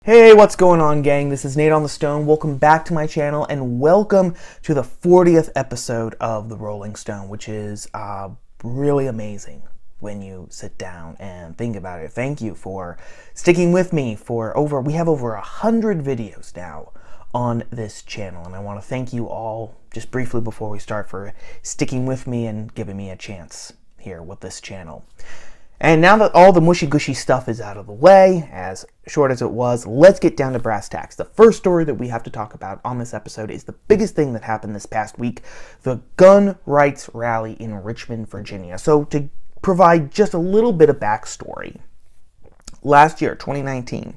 Hey, what's going on, gang? This is Nate on the Stone. Welcome back to my channel and welcome to the 40th episode of The Rolling Stone, which is really amazing when you sit down and think about it. Thank you for sticking with me we have over 100 videos now on this channel, and I want to thank you all just briefly before we start for sticking with me and giving me a chance here with this channel. And now that all the mushy-gushy stuff is out of the way, as short as it was, let's get down to brass tacks. The first story that we have to talk about on this episode is the biggest thing that happened this past week, the gun rights rally in Richmond, Virginia. So to provide just a little bit of backstory, last year, 2019,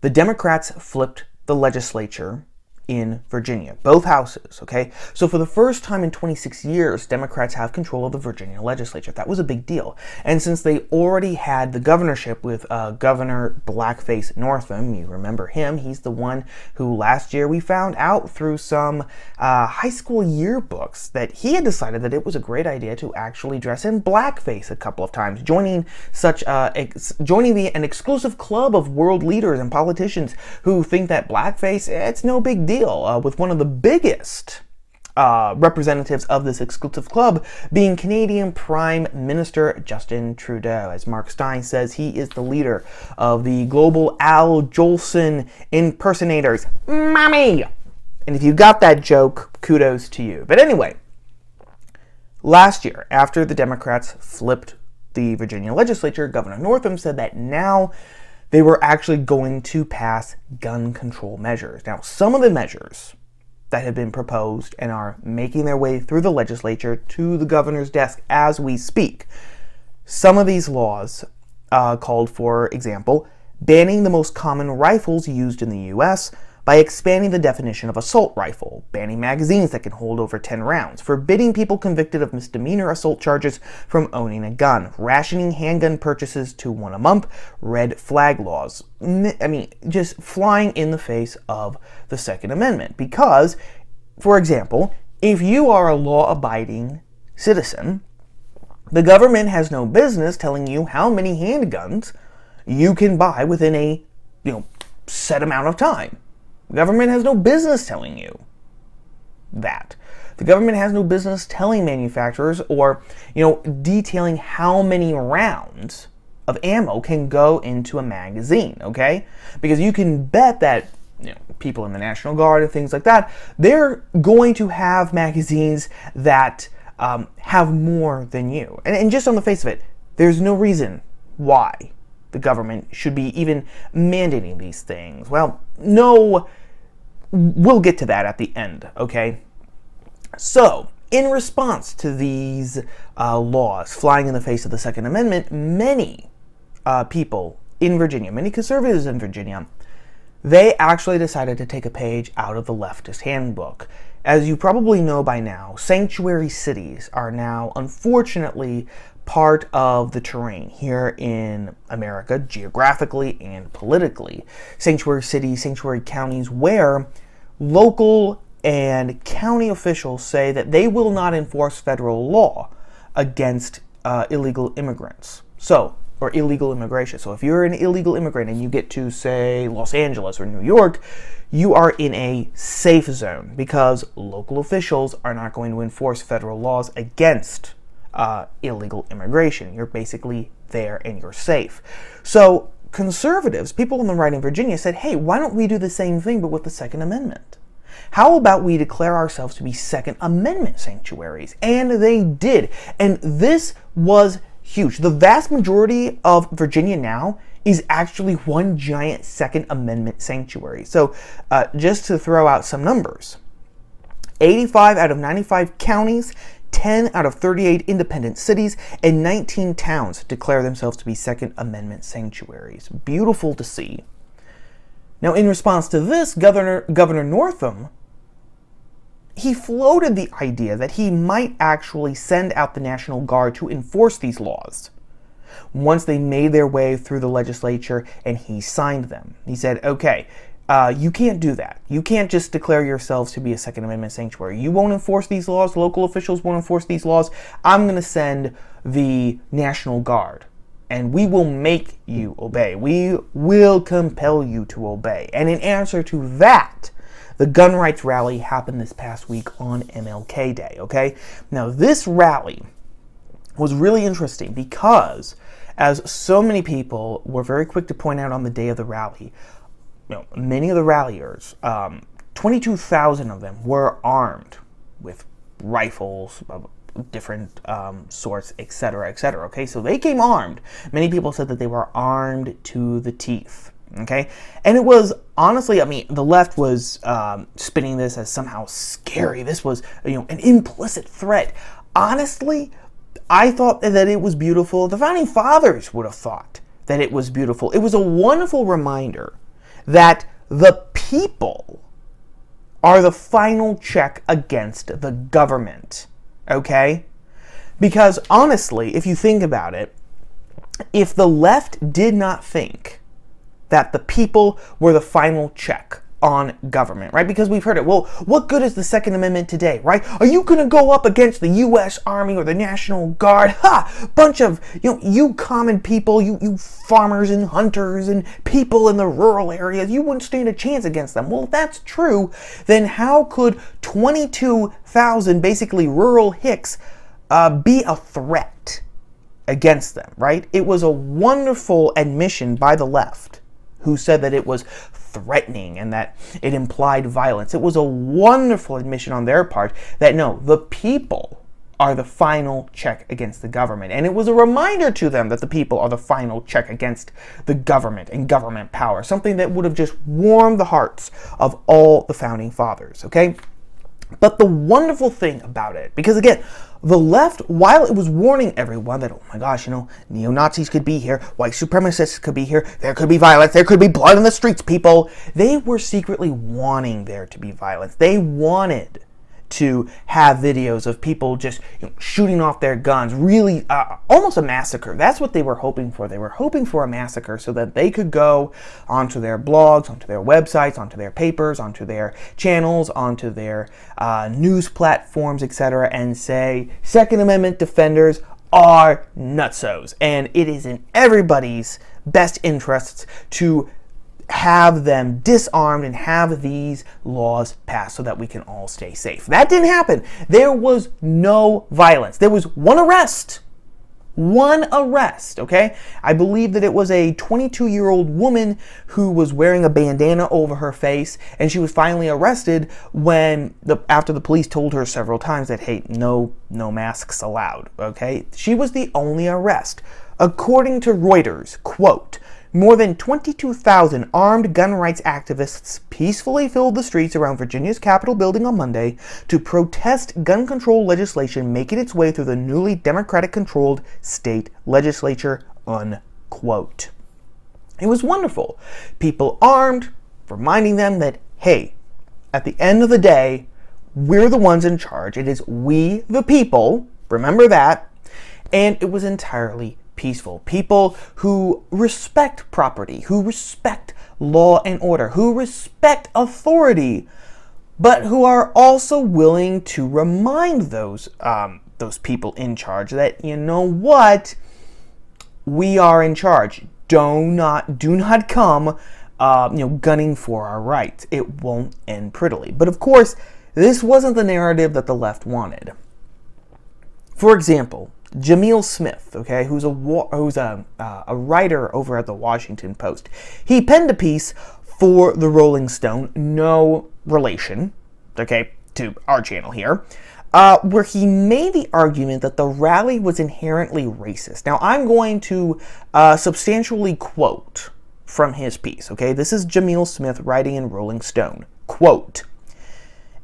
the Democrats flipped the legislature in Virginia, both houses, okay? So for the first time in 26 years, Democrats have control of the Virginia legislature. That was a big deal. And since they already had the governorship with Governor Blackface Northam, you remember him, he's the one who last year we found out through some high school yearbooks that he had decided that it was a great idea to actually dress in blackface a couple of times, joining an exclusive club of world leaders and politicians who think that blackface, it's no big deal. With one of the biggest representatives of this exclusive club being Canadian Prime Minister Justin Trudeau. As Mark Stein says, he is the leader of the global Al Jolson impersonators. Mommy! And if you got that joke, kudos to you. But anyway, last year, after the Democrats flipped the Virginia legislature, Governor Northam said that now they were actually going to pass gun control measures. Now, some of the measures that have been proposed and are making their way through the legislature to the governor's desk as we speak. Some of these laws called, for example, banning the most common rifles used in the U.S., by expanding the definition of assault rifle, banning magazines that can hold over 10 rounds, forbidding people convicted of misdemeanor assault charges from owning a gun, rationing handgun purchases to one a month, red flag laws. I mean, just flying in the face of the Second Amendment. Because, for example, if you are a law-abiding citizen, the government has no business telling you how many handguns you can buy within a, set amount of time. The government has no business telling you that. The government has no business telling manufacturers or, detailing how many rounds of ammo can go into a magazine, okay? Because you can bet that, people in the National Guard and things like that, they're going to have magazines that have more than you. And just on the face of it, there's no reason why the government should be even mandating these things. Well, no, we'll get to that at the end, okay? So, in response to these laws flying in the face of the Second Amendment, many people in Virginia, many conservatives in Virginia, they actually decided to take a page out of the leftist handbook. As you probably know by now, sanctuary cities are now, unfortunately, part of the terrain here in America, geographically and politically. Sanctuary cities, sanctuary counties, where local and county officials say that they will not enforce federal law against illegal immigrants. Or illegal immigration. So if you're an illegal immigrant and you get to, say, Los Angeles or New York, you are in a safe zone because local officials are not going to enforce federal laws against illegal immigration. You're basically there and you're safe. So conservatives, people on the right in Virginia said, hey, why don't we do the same thing but with the Second Amendment? How about we declare ourselves to be Second Amendment sanctuaries? And they did. And this was huge. The vast majority of Virginia now is actually one giant Second Amendment sanctuary. So just to throw out some numbers, 85 out of 95 counties, 10 out of 38 independent cities, and 19 towns declare themselves to be Second Amendment sanctuaries. Beautiful to see. Now, in response to this, Governor Northam, he floated the idea that he might actually send out the National Guard to enforce these laws once they made their way through the legislature and he signed them. He said, okay, you can't do that. You can't just declare yourselves to be a Second Amendment sanctuary. You won't enforce these laws. Local officials won't enforce these laws. I'm going to send the National Guard and we will make you obey. We will compel you to obey. And in answer to that, the gun rights rally happened this past week on MLK Day, okay? Now, this rally was really interesting because, as so many people were very quick to point out on the day of the rally, many of the ralliers, 22,000 of them were armed with rifles of different sorts, etc., okay? So they came armed. Many people said that they were armed to the teeth. Okay, and it was honestly, the left was spinning this as somehow scary. This was, an implicit threat. Honestly, I thought that it was beautiful. The founding fathers would have thought that it was beautiful. It was a wonderful reminder that the people are the final check against the government. Okay, because honestly, if you think about it, if the left did not think that the people were the final check on government, right? Because we've heard it. Well, what good is the Second Amendment today, right? Are you going to go up against the U.S. Army or the National Guard? Ha! Bunch of, you common people, you farmers and hunters and people in the rural areas, you wouldn't stand a chance against them. Well, if that's true, then how could 22,000 basically rural hicks be a threat against them, right? It was a wonderful admission by the left, who said that it was threatening and that it implied violence. It was a wonderful admission on their part that no, the people are the final check against the government. And it was a reminder to them that the people are the final check against the government and government power, something that would have just warmed the hearts of all the founding fathers, okay? But the wonderful thing about it, because again, the left, while it was warning everyone that, oh my gosh, neo-Nazis could be here, white supremacists could be here, there could be violence, there could be blood in the streets, people, they were secretly wanting there to be violence. They wanted to have videos of people just shooting off their guns, really almost a massacre. That's what they were hoping for. They were hoping for a massacre so that they could go onto their blogs, onto their websites, onto their papers, onto their channels, onto their news platforms, etc., and say, Second Amendment defenders are nutsos. And it is in everybody's best interests to have them disarmed and have these laws passed so that we can all stay safe. That didn't happen. There was no violence. There was one arrest. One arrest, okay? I believe that it was a 22-year-old woman who was wearing a bandana over her face, and she was finally arrested after the police told her several times that, hey, no masks allowed, okay? She was the only arrest. According to Reuters, quote, more than 22,000 armed gun rights activists peacefully filled the streets around Virginia's Capitol building on Monday to protest gun control legislation making its way through the newly Democratic-controlled state legislature, unquote. It was wonderful. People armed, reminding them that, hey, at the end of the day, we're the ones in charge. It is we, the people, remember that, and it was entirely peaceful. People who respect property, who respect law and order, who respect authority, but who are also willing to remind those people in charge that, you know what, we are in charge. Do not come gunning for our rights. It won't end prettily. But of course, this wasn't the narrative that the left wanted. For example, Jamil Smith, okay, who's a writer over at the Washington Post. He penned a piece for the Rolling Stone, no relation, okay, to our channel here, where he made the argument that the rally was inherently racist. Now, I'm going to substantially quote from his piece, okay? This is Jamil Smith writing in Rolling Stone. Quote,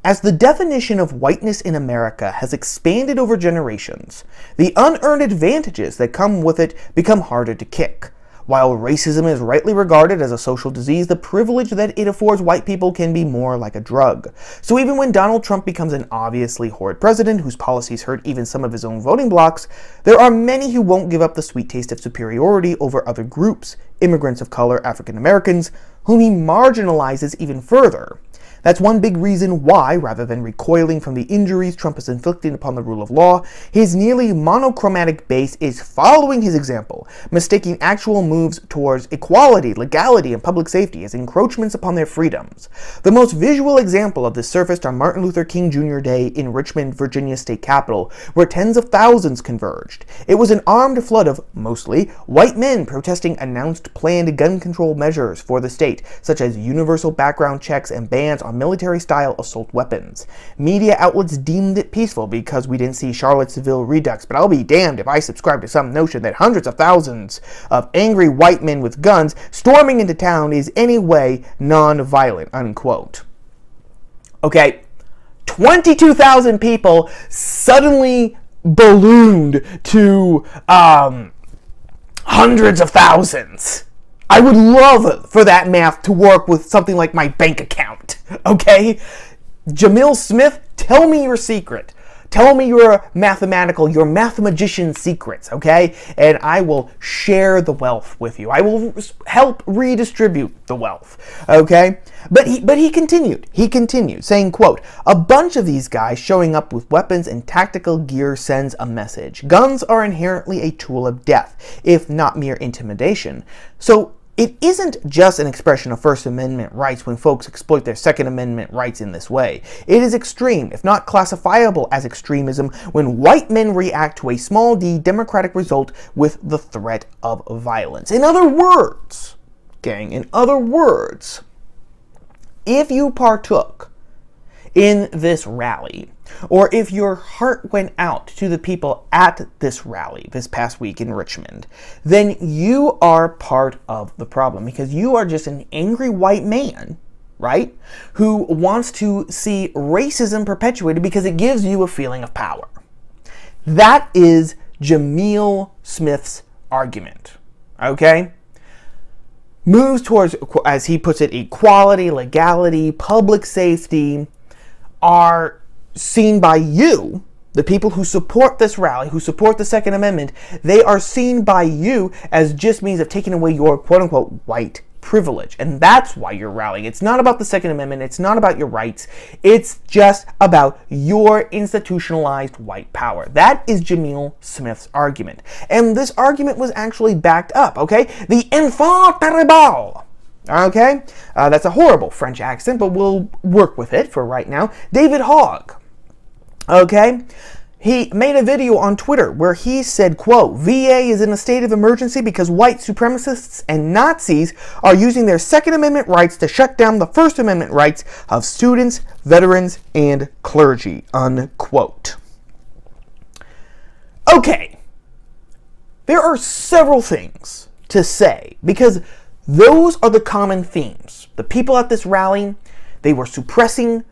as the definition of whiteness in America has expanded over generations, the unearned advantages that come with it become harder to kick. While racism is rightly regarded as a social disease, the privilege that it affords white people can be more like a drug. So even when Donald Trump becomes an obviously horrid president whose policies hurt even some of his own voting blocs, there are many who won't give up the sweet taste of superiority over other groups, immigrants of color, African Americans, whom he marginalizes even further. That's one big reason why, rather than recoiling from the injuries Trump is inflicting upon the rule of law, his nearly monochromatic base is following his example, mistaking actual moves towards equality, legality, and public safety as encroachments upon their freedoms. The most visual example of this surfaced on Martin Luther King Jr. Day in Richmond, Virginia state capitol, where tens of thousands converged. It was an armed flood of, mostly, white men protesting announced planned gun control measures for the state, such as universal background checks and bans on military-style assault weapons. Media outlets deemed it peaceful because we didn't see Charlottesville redux, but I'll be damned if I subscribe to some notion that hundreds of thousands of angry white men with guns storming into town is any way non-violent, unquote. Okay, 22,000 people suddenly ballooned to hundreds of thousands. I would love for that math to work with something like my bank account, okay? Jamil Smith, tell me your secret. Tell me your mathematician secrets, okay? And I will share the wealth with you. I will help redistribute the wealth, okay? But he continued, saying, quote, "A bunch of these guys showing up with weapons and tactical gear sends a message. Guns are inherently a tool of death, if not mere intimidation. So it isn't just an expression of First Amendment rights when folks exploit their Second Amendment rights in this way. It is extreme, if not classifiable as extremism, when white men react to a small d democratic result with the threat of violence." In other words, gang, if you partook in this rally, or if your heart went out to the people at this rally this past week in Richmond, then you are part of the problem, because you are just an angry white man, right, who wants to see racism perpetuated because it gives you a feeling of power. That is Jamil Smith's argument, okay? Moves towards, as he puts it, equality, legality, public safety are seen by you, the people who support this rally, who support the Second Amendment, they are seen by you as just means of taking away your quote-unquote white privilege. And that's why you're rallying. It's not about the Second Amendment. It's not about your rights. It's just about your institutionalized white power. That is Jamil Smith's argument. And this argument was actually backed up, okay? The enfant terrible. Okay? That's a horrible French accent, but we'll work with it for right now. David Hogg. Okay? He made a video on Twitter where he said, quote, "VA is in a state of emergency because white supremacists and Nazis are using their Second Amendment rights to shut down the First Amendment rights of students, veterans, and clergy," unquote. Okay. There are several things to say, because those are the common themes. The people at this rally, they were suppressing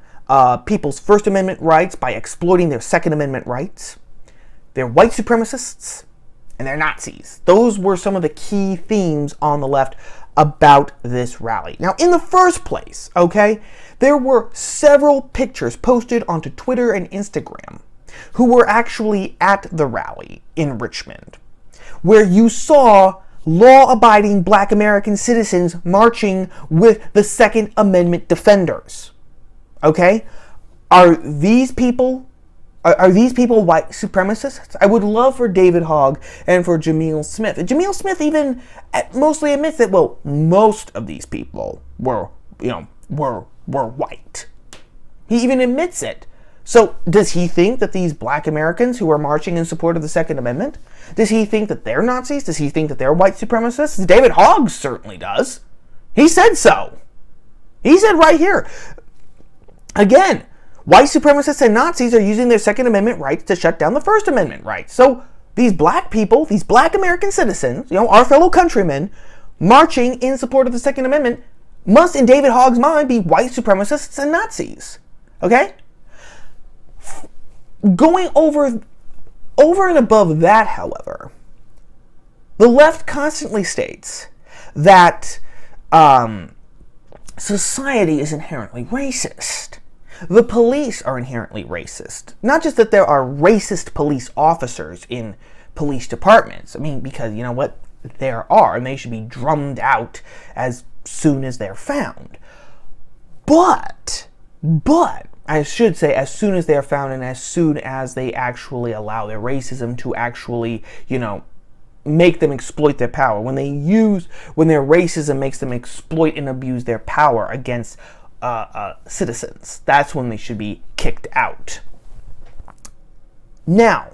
people's First Amendment rights by exploiting their Second Amendment rights. They're white supremacists, and they're Nazis. Those were some of the key themes on the left about this rally. Now, in the first place, okay, there were several pictures posted onto Twitter and Instagram who were actually at the rally in Richmond, where you saw law-abiding Black American citizens marching with the Second Amendment defenders. Okay? Are these people white supremacists? I would love for David Hogg and for Jamil Smith. And Jamil Smith even mostly admits that, well, most of these people were white. He even admits it. So does he think that these Black Americans who are marching in support of the Second Amendment, does he think that they're Nazis? Does he think that they're white supremacists? David Hogg certainly does. He said so. He said right here, again, white supremacists and Nazis are using their Second Amendment rights to shut down the First Amendment rights. So these black people, these Black American citizens, our fellow countrymen, marching in support of the Second Amendment must, in David Hogg's mind, be white supremacists and Nazis. Okay? Going over and above that, however, the left constantly states that society is inherently racist. The police are inherently racist. Not just that there are racist police officers in police departments. I mean, because, you know what? There are, and they should be drummed out as soon as they're found. But But I should say, as soon as they are found and as soon as they actually allow their racism to actually, make them exploit their power. When their racism makes them exploit and abuse their power against citizens, that's when they should be kicked out. Now,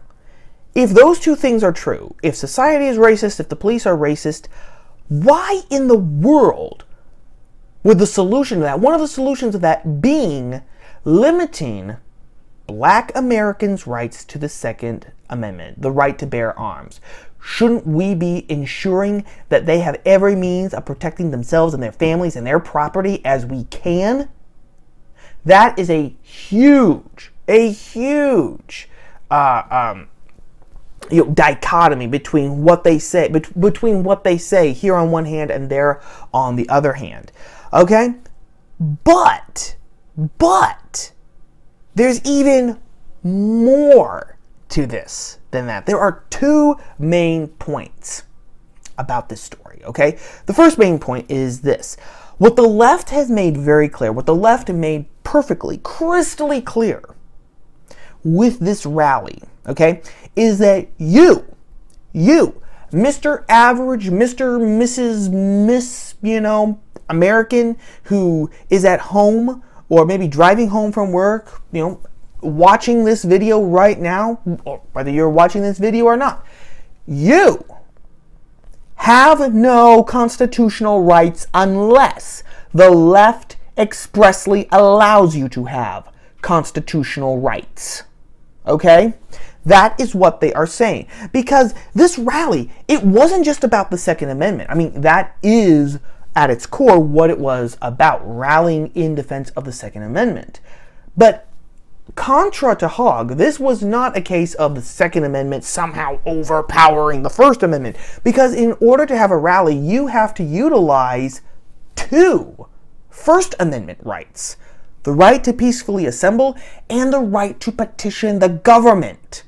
if those two things are true, if society is racist, if the police are racist, why in the world would the solution to that, one of the solutions of that being limiting Black Americans' rights to the Second Amendment, the right to bear arms? Shouldn't we be ensuring that they have every means of protecting themselves and their families and their property as we can? That is a huge dichotomy between what they say here on one hand and there on the other hand. Okay? But there's even more to this than that. There are two main points about this story, okay? The first main point is this. What the left has made very clear, what the left made perfectly, crystally clear with this rally, okay, is that you, Mr. Average, Mr., Mrs., Miss, American who is at home or maybe driving home from work, watching this video right now, or whether you're watching this video or not, you have no constitutional rights unless the left expressly allows you to have constitutional rights. Okay? That is what they are saying. Because this rally, it wasn't just about the Second Amendment. I mean, that is at its core what it was about, rallying in defense of the Second Amendment. But contra to Hogg, this was not a case of the Second Amendment somehow overpowering the First Amendment, because in order to have a rally, you have to utilize two First Amendment rights: the right to peacefully assemble and the right to petition the government.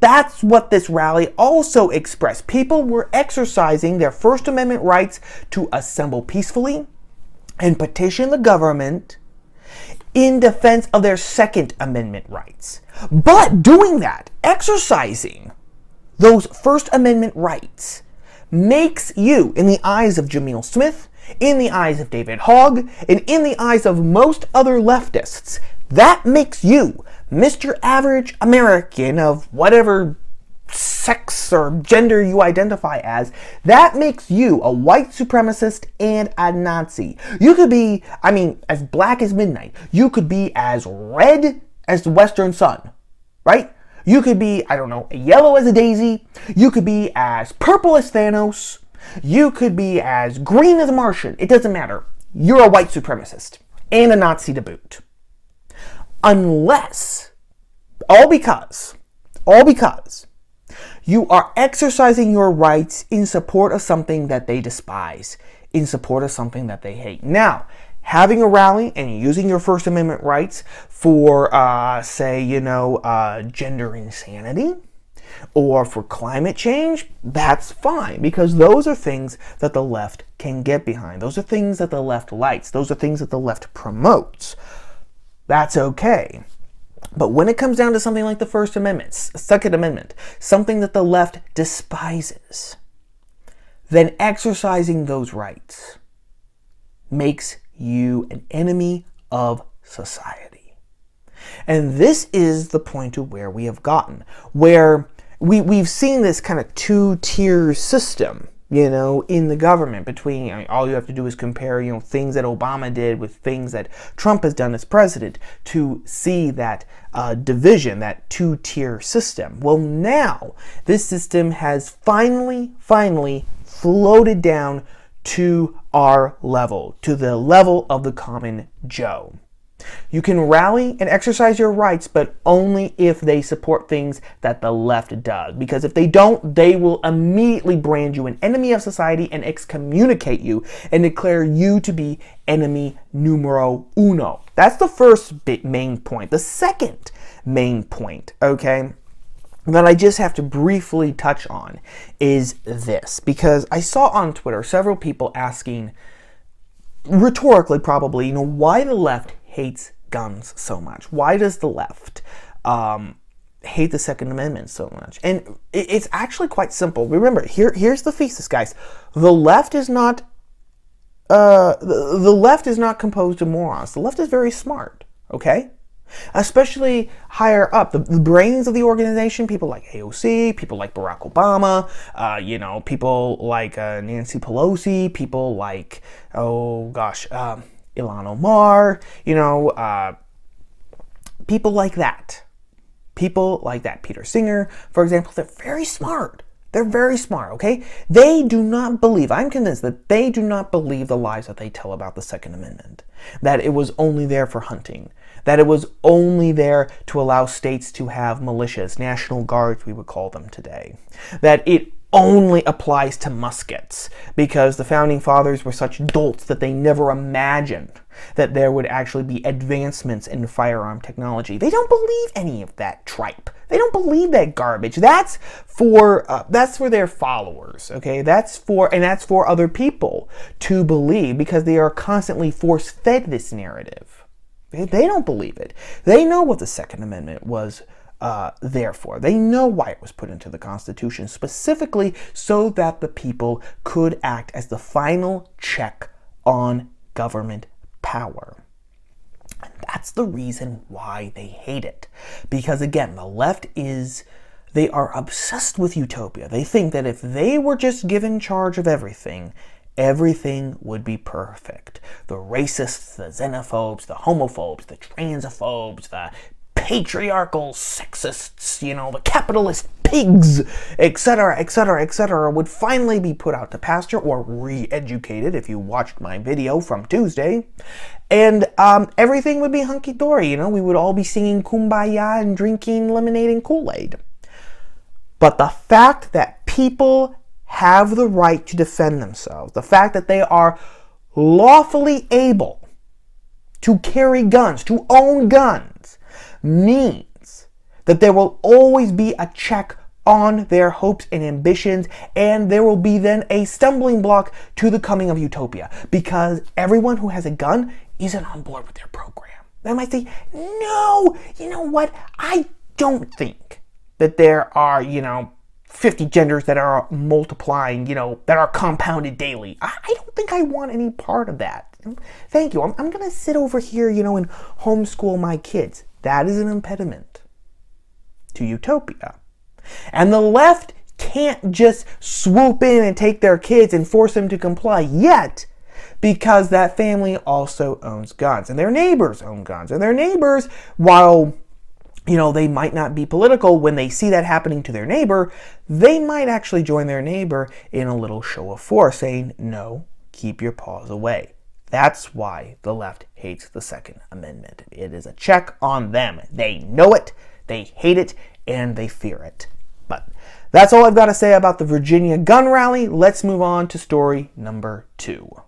That's what this rally also expressed. People were exercising their First Amendment rights to assemble peacefully and petition the government in defense of their Second Amendment rights. But doing that, exercising those First Amendment rights, makes you, in the eyes of Jamil Smith, in the eyes of David Hogg, and in the eyes of most other leftists, that makes you, Mr. Average American of whatever sex or gender you identify as, that makes you a white supremacist and a Nazi. You could be, as black as midnight. You could be as red as the western sun, right? You could be, yellow as a daisy. You could be as purple as Thanos. You could be as green as a Martian. It doesn't matter. You're a white supremacist and a Nazi to boot. Unless, all because you are exercising your rights in support of something that they despise, in support of something that they hate. Now, having a rally and using your First Amendment rights for, gender insanity or for climate change, that's fine, because those are things that the left can get behind. Those are things that the left likes. Those are things that the left promotes. That's okay. But when it comes down to something like the First Amendment, Second Amendment, something that the left despises, then exercising those rights makes you an enemy of society. And this is the point to where we have gotten, where we've seen this kind of two-tier system, in the government between, all you have to do is compare, things that Obama did with things that Trump has done as president to see that division, that two-tier system. Well, now this system has finally floated down to our level, to the level of the common Joe. You can rally and exercise your rights, but only if they support things that the left does. Because if they don't, they will immediately brand you an enemy of society and excommunicate you and declare you to be enemy numero uno. That's the first main point. The second main point, okay, that I just have to briefly touch on is this. Because I saw on Twitter several people asking, rhetorically probably, why the left hates guns so much? Why does the left hate the Second Amendment so much? And it's actually quite simple. Remember, here's the thesis, guys. The left is not the left is not composed of morons. The left is very smart, okay? Especially higher up, the brains of the organization, people like AOC, people like Barack Obama, people like Nancy Pelosi, people like, Ilhan Omar, people like that. People like that. Peter Singer, for example, they're very smart. They're very smart, okay? They do not believe, I'm convinced that they do not believe the lies that they tell about the Second Amendment. That it was only there for hunting. That it was only there to allow states to have militias, National Guards we would call them today. That it only applies to muskets because the Founding Fathers were such dolts that they never imagined that there would actually be advancements in firearm technology. They don't believe any of that tripe. They don't believe that garbage. That's for their followers, okay? That's for other people to believe because they are constantly force-fed this narrative. Okay? They don't believe it. They know what the Second Amendment was there for. They know why it was put into the Constitution, specifically so that the people could act as the final check on government power. And that's the reason why they hate it. Because again, the left they are obsessed with utopia. They think that if they were just given charge of everything would be perfect. The racists, the xenophobes, the homophobes, the transophobes, the patriarchal sexists, the capitalist pigs, etc., etc., etc., would finally be put out to pasture or re-educated if you watched my video from Tuesday. And everything would be hunky-dory, we would all be singing Kumbaya and drinking lemonade and Kool-Aid. But the fact that people have the right to defend themselves, the fact that they are lawfully able to carry guns, to own guns, means that there will always be a check on their hopes and ambitions, and there will be then a stumbling block to the coming of utopia, because everyone who has a gun isn't on board with their program. They might say, no, you know what, I don't think that there are, 50 genders that are multiplying, that are compounded daily. I don't think I want any part of that. Thank you. I'm going to sit over here, and homeschool my kids. That is an impediment to utopia. And the left can't just swoop in and take their kids and force them to comply yet, because that family also owns guns, and their neighbors own guns. And their neighbors, while they might not be political, when they see that happening to their neighbor, they might actually join their neighbor in a little show of force, saying, no, keep your paws away. That's why the left hates the Second Amendment. It is a check on them. They know it, they hate it, and they fear it. But that's all I've got to say about the Virginia gun rally. Let's move on to story number 2.